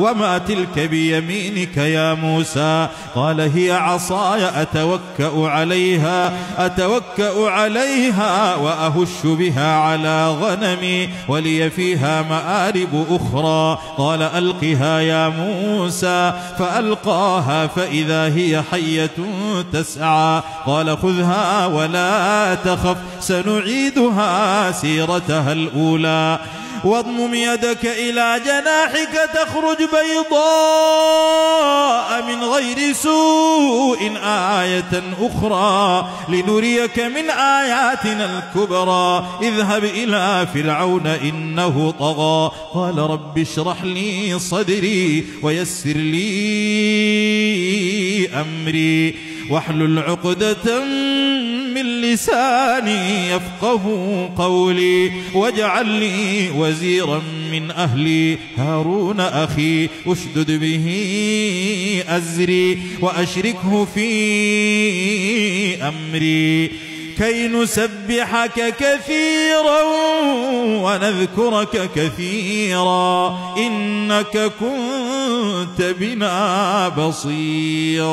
وما تلك بيمينك يا موسى؟ قال هي عصاي أتوكأ عليها وأهش بها على غنمي ولي فيها مآرب أخرى. قال ألقها يا موسى، فألقاها فإذا هي حية تسعى. قال خذها ولا تخف سنعيدها سيرتها الأولى. واضمم يدك إلى جناحك تخرج بيضاء من غير سوء آية أخرى لنريك من آياتنا الكبرى. اذهب إلى فرعون إنه طغى. قال رب اشرح لي صدري ويسر لي أمري واحلل عقدة من لساني يفقه قولي واجعل لي وزيرا من أهلي هارون أخي أشدد به أزري وأشركه في أمري كي نسبحك كثيرا ونذكرك كثيرا إنك كنت بنا بصيرا.